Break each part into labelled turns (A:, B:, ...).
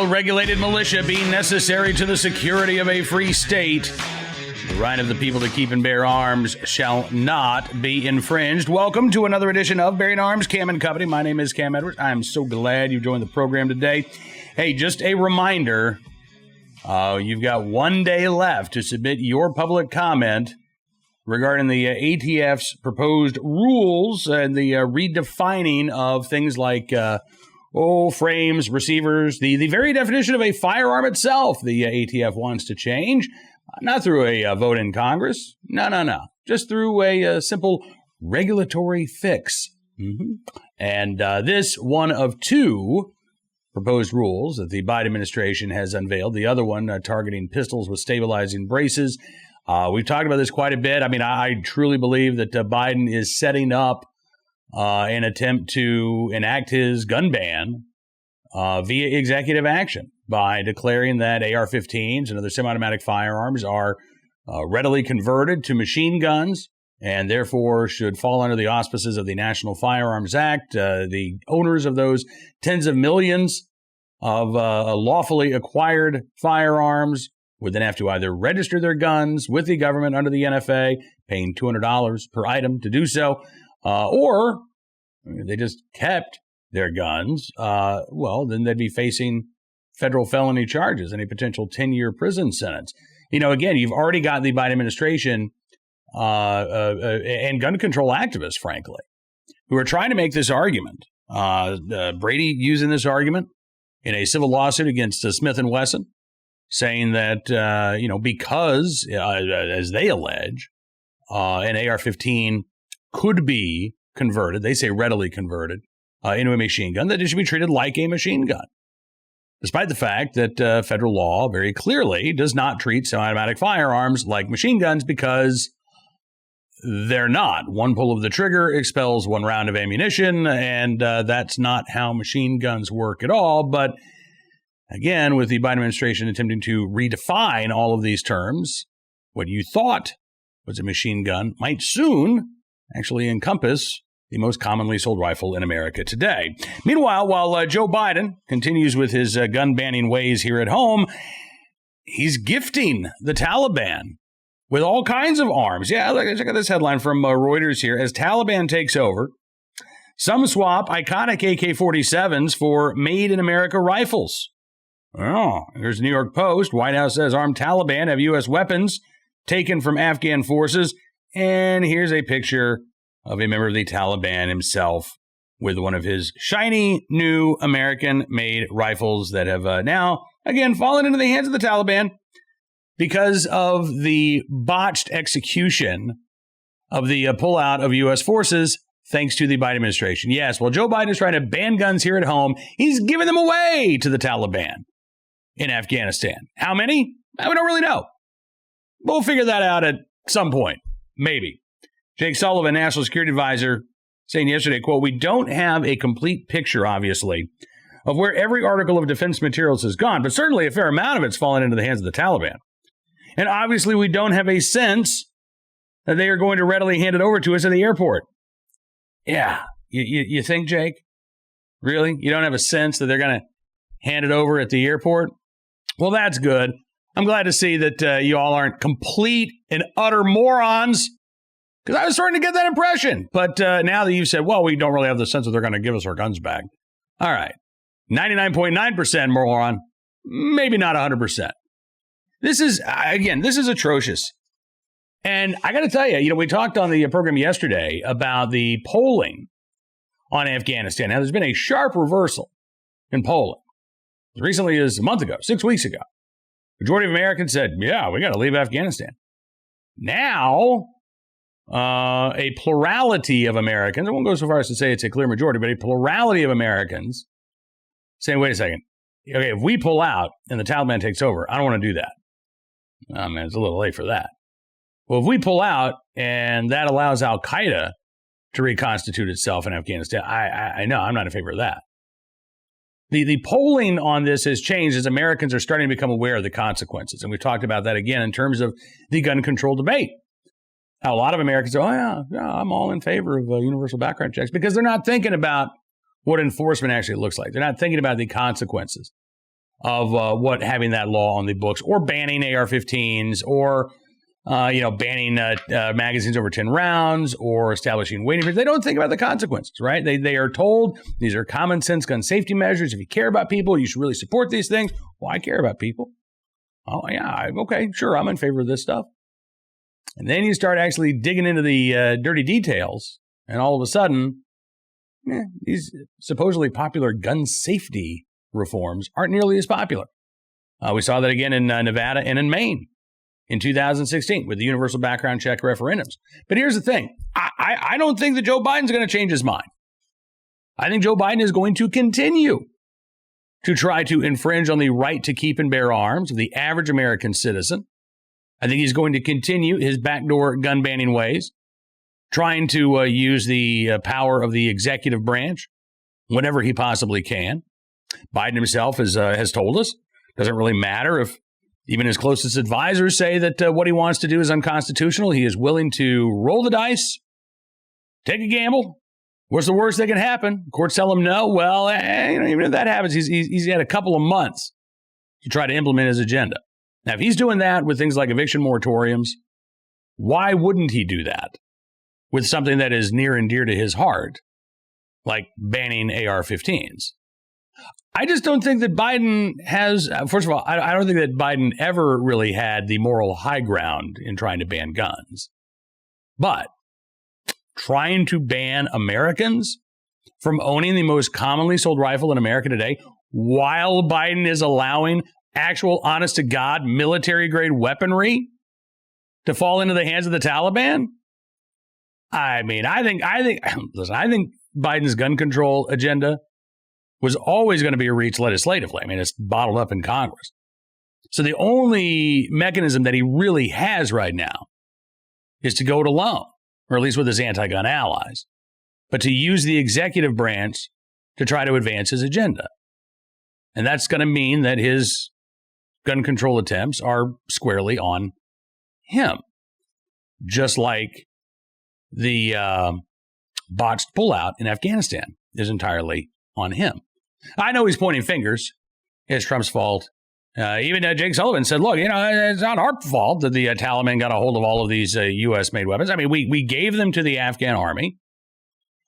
A: well-regulated militia being necessary to the security of a free state, the right of the people to keep and bear arms shall not be infringed. Welcome to another edition of Bearing Arms, Cam and Company. My name is Cam Edwards. I'm so glad you joined the program today. Hey, just a reminder, you've got 1 day left to submit your public comment regarding the ATF's proposed rules and the redefining of things like frames, receivers, the very definition of a firearm itself. The ATF wants to change, not through a vote in Congress. No. Just through a simple regulatory fix. And this one of two proposed rules that the Biden administration has unveiled. The other one targeting pistols with stabilizing braces. We've talked about this quite a bit. I mean, I truly believe that Biden is setting up an attempt to enact his gun ban via executive action by declaring that AR-15s and other semi-automatic firearms are readily converted to machine guns and therefore should fall under the auspices of the National Firearms Act. The owners of those tens of millions of lawfully acquired firearms would then have to either register their guns with the government under the NFA, paying $200 per item to do so, or if they just kept their guns, then they'd be facing federal felony charges and a potential 10-year prison sentence. You know, again, you've already got the Biden administration and gun control activists, frankly, who are trying to make this argument. Brady using this argument in a civil lawsuit against Smith & Wesson, saying that, because, as they allege, an AR-15 could be converted, they say readily converted, into a machine gun, that it should be treated like a machine gun, despite the fact that federal law very clearly does not treat semi-automatic firearms like machine guns because they're not. One pull of the trigger expels one round of ammunition, and that's not how machine guns work at all. But again, with the Biden administration attempting to redefine all of these terms, what you thought was a machine gun might soon actually encompass the most commonly sold rifle in America today. Meanwhile, while Joe Biden continues with his gun banning ways here at home, he's gifting the Taliban with all kinds of arms. Yeah, check out this headline from Reuters here. As Taliban takes over, some swap iconic AK-47s for Made in America rifles. Oh, here's the New York Post. White House says armed Taliban have U.S. weapons taken from Afghan forces. And here's a picture of a member of the Taliban himself with one of his shiny new American-made rifles that have now, again, fallen into the hands of the Taliban because of the botched execution of the pullout of U.S. forces, thanks to the Biden administration. Yes, while Joe Biden is trying to ban guns here at home, he's giving them away to the Taliban in Afghanistan. How many? We don't really know. We'll figure that out at some point, maybe. Jake Sullivan, National Security Advisor, saying yesterday, quote, "We don't have a complete picture, obviously, of where every article of defense materials has gone, but certainly a fair amount of it's fallen into the hands of the Taliban. And obviously we don't have a sense that they are going to readily hand it over to us at the airport." Yeah, you think, Jake? Really? You don't have a sense that they're going to hand it over at the airport? Well, that's good. I'm glad to see that you all aren't complete and utter morons, because I was starting to get that impression. But now that you've said, well, we don't really have the sense that they're going to give us our guns back. All right. 99.9% moron, maybe not 100%. This is atrocious. And I got to tell you, we talked on the program yesterday about the polling on Afghanistan. Now, there's been a sharp reversal in polling. As recently as a month ago, 6 weeks ago, majority of Americans said, yeah, we got to leave Afghanistan. Now, a plurality of Americans, I won't go so far as to say it's a clear majority, but a plurality of Americans saying, wait a second, okay, if we pull out and the Taliban takes over, I don't want to do that. Oh, man, it's a little late for that. Well, if we pull out and that allows Al-Qaeda to reconstitute itself in Afghanistan, I know, I'm not in favor of that. The polling on this has changed as Americans are starting to become aware of the consequences. And we've talked about that again in terms of the gun control debate. How a lot of Americans say, oh, yeah, I'm all in favor of universal background checks, because they're not thinking about what enforcement actually looks like. They're not thinking about the consequences of what having that law on the books, or banning AR-15s, or banning magazines over 10 rounds, or establishing waiting periods. They don't think about the consequences, right? They are told these are common sense gun safety measures. If you care about people, you should really support these things. Well, I care about people. Oh, yeah, okay, sure, I'm in favor of this stuff. And then you start actually digging into the dirty details, and all of a sudden, these supposedly popular gun safety reforms aren't nearly as popular. We saw that again in Nevada and in Maine in 2016 with the universal background check referendums. But here's the thing. I don't think that Joe Biden's going to change his mind. I think Joe Biden is going to continue to try to infringe on the right to keep and bear arms of the average American citizen. I think he's going to continue his backdoor gun banning ways, trying to use the power of the executive branch whenever he possibly can. Biden himself has told us, doesn't really matter if even his closest advisors say that what he wants to do is unconstitutional. He is willing to roll the dice, take a gamble. What's the worst that can happen? Courts tell him no. Well, even if that happens, he's had a couple of months to try to implement his agenda. Now, if he's doing that with things like eviction moratoriums, why wouldn't he do that with something that is near and dear to his heart, like banning AR-15s? I just don't think that Biden has, first of all, I don't think that Biden ever really had the moral high ground in trying to ban guns. But trying to ban Americans from owning the most commonly sold rifle in America today, while Biden is allowing actual, honest-to-God, military-grade weaponry to fall into the hands of the Taliban? I mean, I think Biden's gun control agenda was always going to be reached legislatively. I mean, it's bottled up in Congress. So the only mechanism that he really has right now is to go it alone, or at least with his anti-gun allies, but to use the executive branch to try to advance his agenda. And that's going to mean that his gun control attempts are squarely on him, just like the botched pullout in Afghanistan is entirely on him. I know he's pointing fingers. It's Trump's fault. Even Jake Sullivan said, look, it's not our fault that the Taliban got a hold of all of these U.S.-made weapons. I mean, we gave them to the Afghan army,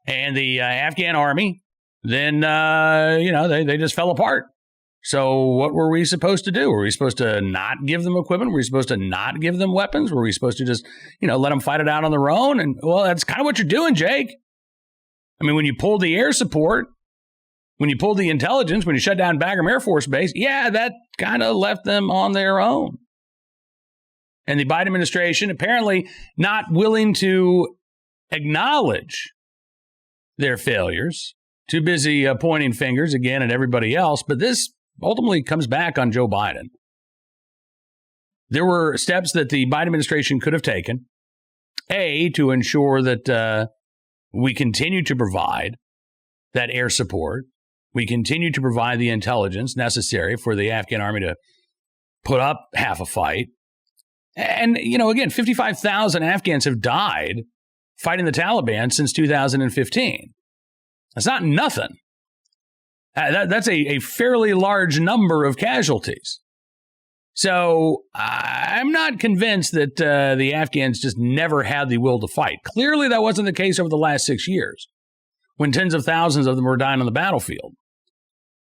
A: and the Afghan army then, they just fell apart. So what were we supposed to do? Were we supposed to not give them equipment? Were we supposed to not give them weapons? Were we supposed to just, let them fight it out on their own? And, well, that's kind of what you're doing, Jake. I mean, when you pulled the air support, when you pulled the intelligence, when you shut down Bagram Air Force Base, yeah, that kind of left them on their own. And the Biden administration apparently not willing to acknowledge their failures, too busy pointing fingers again at everybody else. But this ultimately comes back on Joe Biden. There were steps that the Biden administration could have taken, A, to ensure that we continue to provide that air support. We continue to provide the intelligence necessary for the Afghan army to put up half a fight. And, again, 55,000 Afghans have died fighting the Taliban since 2015. That's not nothing. That's a fairly large number of casualties. So I'm not convinced that the Afghans just never had the will to fight. Clearly, that wasn't the case over the last 6 years, when tens of thousands of them were dying on the battlefield.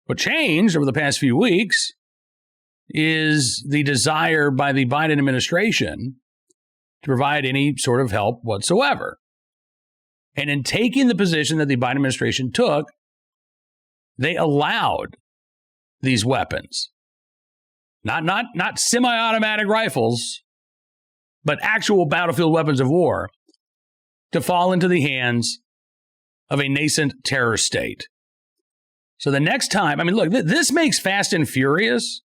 A: What changed over the past few weeks is the desire by the Biden administration to provide any sort of help whatsoever. And in taking the position that the Biden administration took, they allowed these weapons, not semi-automatic rifles, but actual battlefield weapons of war, to fall into the hands of a nascent terror state. So the next time, look, this makes Fast and Furious,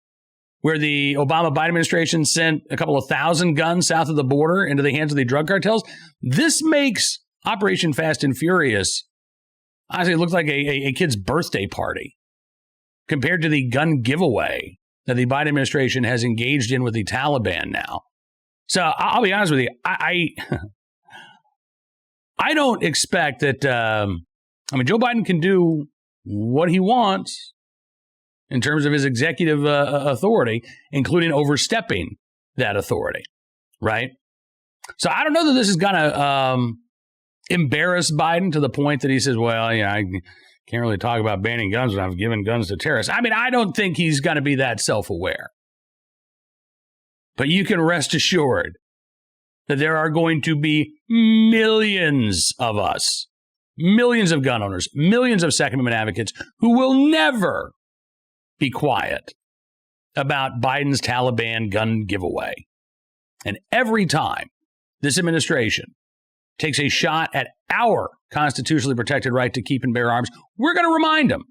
A: where the Obama-Biden administration sent a couple of thousand guns south of the border into the hands of the drug cartels. This makes Operation Fast and Furious, honestly, it looks like a kid's birthday party compared to the gun giveaway that the Biden administration has engaged in with the Taliban now. So I'll be honest with you, I don't expect that, Joe Biden can do what he wants in terms of his executive authority, including overstepping that authority, right? So I don't know that this is going to embarrass Biden to the point that he says, well, I can't really talk about banning guns when I've given guns to terrorists. I mean, I don't think he's going to be that self-aware. But you can rest assured that there are going to be millions of us, millions of gun owners, millions of Second Amendment advocates who will never be quiet about Biden's Taliban gun giveaway. And every time this administration takes a shot at our constitutionally protected right to keep and bear arms, we're going to remind them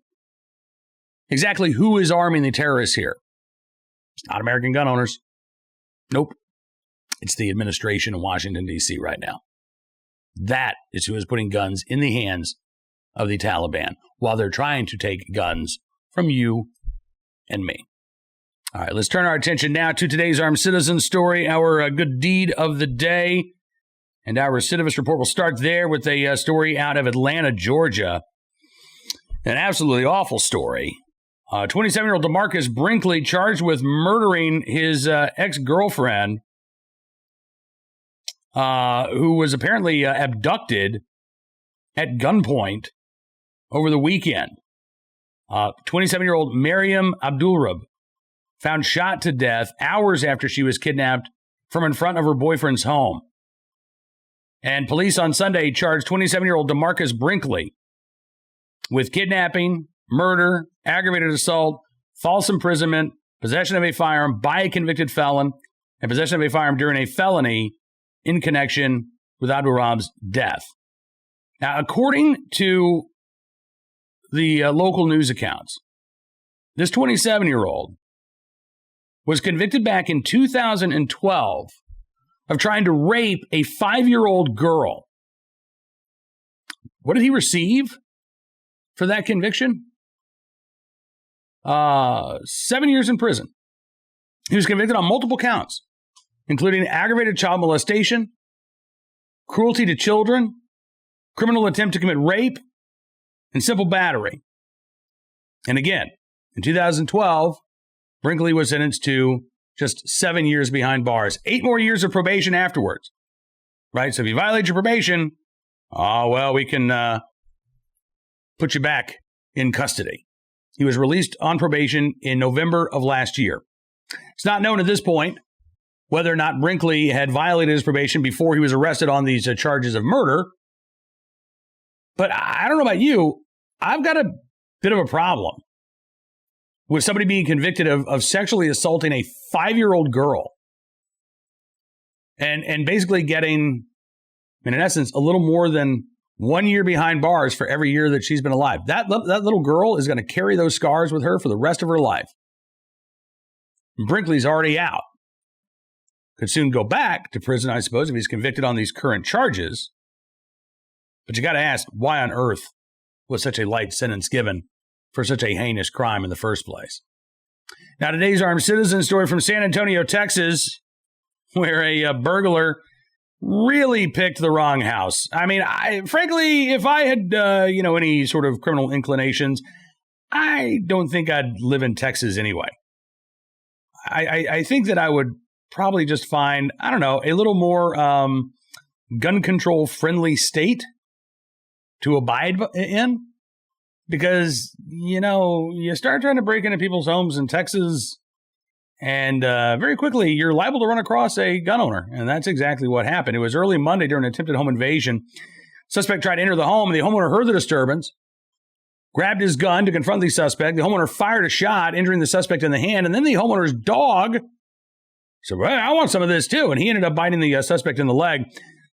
A: exactly who is arming the terrorists here. It's not American gun owners. Nope. It's the administration in Washington, D.C. right now. That is who is putting guns in the hands of the Taliban while they're trying to take guns from you and me. All right, let's turn our attention now to today's Armed Citizen story, our good deed of the day. And our recidivist report will start there with a story out of Atlanta, Georgia. An absolutely awful story. 27-year-old DeMarcus Brinkley charged with murdering his ex-girlfriend, who was apparently abducted at gunpoint over the weekend. 27-year-old Mariam Abdulrab found shot to death hours after she was kidnapped from in front of her boyfriend's home. And police on Sunday charged 27-year-old DeMarcus Brinkley with kidnapping, murder, aggravated assault, false imprisonment, possession of a firearm by a convicted felon, and possession of a firearm during a felony in connection with Abdulrab's death. Now, according to the local news accounts, this 27-year-old was convicted back in 2012 of trying to rape a 5-year-old girl. What did he receive for that conviction? 7 years in prison. He was convicted on multiple counts, including aggravated child molestation, cruelty to children, criminal attempt to commit rape, and simple battery. And again, in 2012, Brinkley was sentenced to just 7 years behind bars, 8 more years of probation afterwards, right? So if you violate your probation, we can put you back in custody. He was released on probation in November of last year. It's not known at this point whether or not Brinkley had violated his probation before he was arrested on these charges of murder. But I don't know about you, I've got a bit of a problem with somebody being convicted of sexually assaulting a 5-year-old girl and basically getting, in essence, a little more than 1 year behind bars for every year that she's been alive. That little girl is going to carry those scars with her for the rest of her life. Brinkley's already out. Could soon go back to prison, I suppose, if he's convicted on these current charges. But you got to ask, why on earth was such a light sentence given for such a heinous crime in the first place? Now, today's Armed Citizen story from San Antonio, Texas, where a burglar really picked the wrong house. I mean, frankly, if I had, any sort of criminal inclinations, I don't think I'd live in Texas anyway. I think that I would probably just find, a little more gun control friendly state to abide in. Because, you start trying to break into people's homes in Texas, and very quickly you're liable to run across a gun owner. And that's exactly what happened. It was early Monday during an attempted home invasion. Suspect tried to enter the home, and the homeowner heard the disturbance, grabbed his gun to confront the suspect. The homeowner fired a shot, injuring the suspect in the hand. And then the homeowner's dog said, well, I want some of this too. And he ended up biting the suspect in the leg.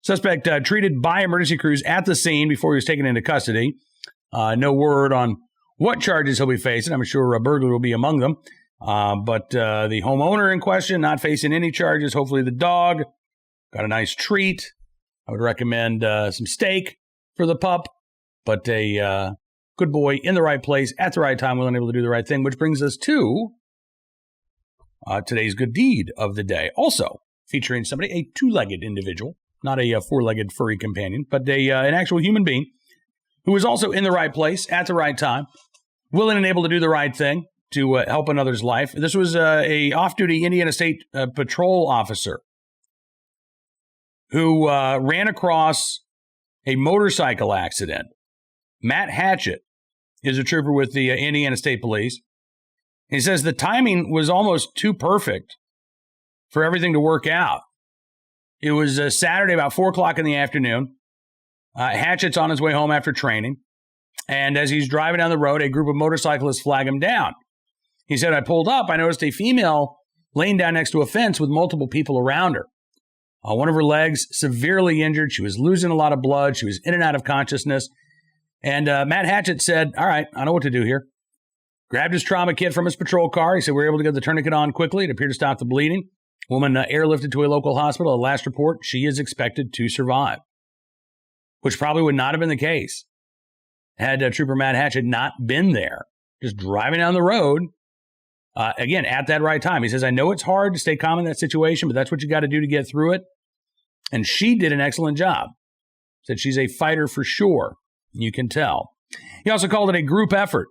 A: Suspect treated by emergency crews at the scene before he was taken into custody. No word on what charges he'll be facing. I'm sure a burglar will be among them. But the homeowner in question not facing any charges. Hopefully the dog got a nice treat. I would recommend some steak for the pup. But a good boy in the right place at the right time, willing and able to do the right thing, which brings us to today's good deed of the day. Also featuring somebody, a two-legged individual, not a four-legged furry companion, but an actual human being who was also in the right place at the right time, willing and able to do the right thing, to help another's life. This was a off-duty Indiana State Patrol officer who ran across a motorcycle accident. Matt Hatchett is a trooper with the Indiana State Police. He says the timing was almost too perfect for everything to work out. It was Saturday about 4 o'clock in the afternoon. Hatchett's on his way home after training. And as he's driving down the road, a group of motorcyclists flag him down. He said, I pulled up. I noticed a female laying down next to a fence with multiple people around her. One of her legs severely injured. She was losing a lot of blood. She was in and out of consciousness. And Matt Hatchett said, all right, I know what to do here. Grabbed his trauma kit from his patrol car. He said, we were able to get the tourniquet on quickly. It appeared to stop the bleeding. Woman airlifted to a local hospital. At last report, she is expected to survive, which probably would not have been the case had Trooper Matt Hatchett not been there, just driving down the road, again, at that right time. He says, I know it's hard to stay calm in that situation, but that's what you got to do to get through it. And she did an excellent job. Said she's a fighter for sure. You can tell. He also called it a group effort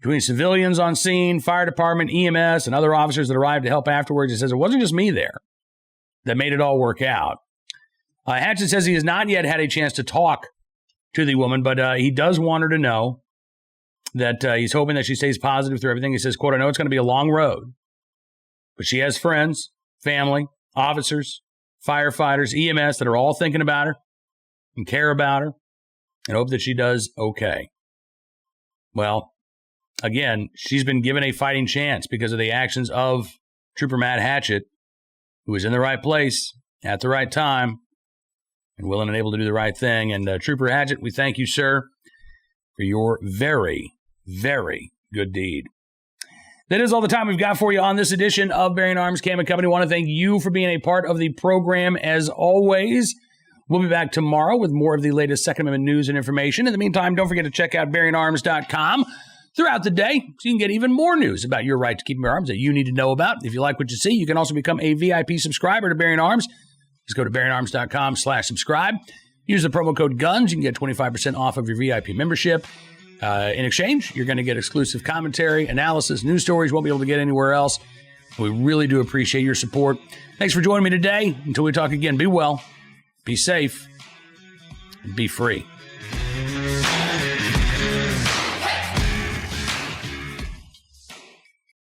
A: between civilians on scene, fire department, EMS, and other officers that arrived to help afterwards. He says it wasn't just me there that made it all work out. Hatchett says he has not yet had a chance to talk to the woman, but he does want her to know that he's hoping that she stays positive through everything. He says, quote, I know it's going to be a long road, but she has friends, family, officers, firefighters, EMS that are all thinking about her and care about her and hope that she does okay. Well, again, she's been given a fighting chance because of the actions of Trooper Matt Hatchett, who was in the right place at the right time and willing and able to do the right thing. And Trooper Hatchett, we thank you, sir, for your very, very good deed. That is all the time we've got for you on this edition of Bearing Arms Cam & Company. I want to thank you for being a part of the program as always. We'll be back tomorrow with more of the latest Second Amendment news and information. In the meantime, don't forget to check out bearingarms.com throughout the day so you can get even more news about your right to keep your arms that you need to know about. If you like what you see, you can also become a VIP subscriber to Bearing Arms. Just go to bearingarms.com/subscribe. Use the promo code GUNS. You can get 25% off of your VIP membership. In exchange, you're going to get exclusive commentary, analysis, news stories you won't be able to get anywhere else. We really do appreciate your support. Thanks for joining me today. Until we talk again, be well, be safe, and be free.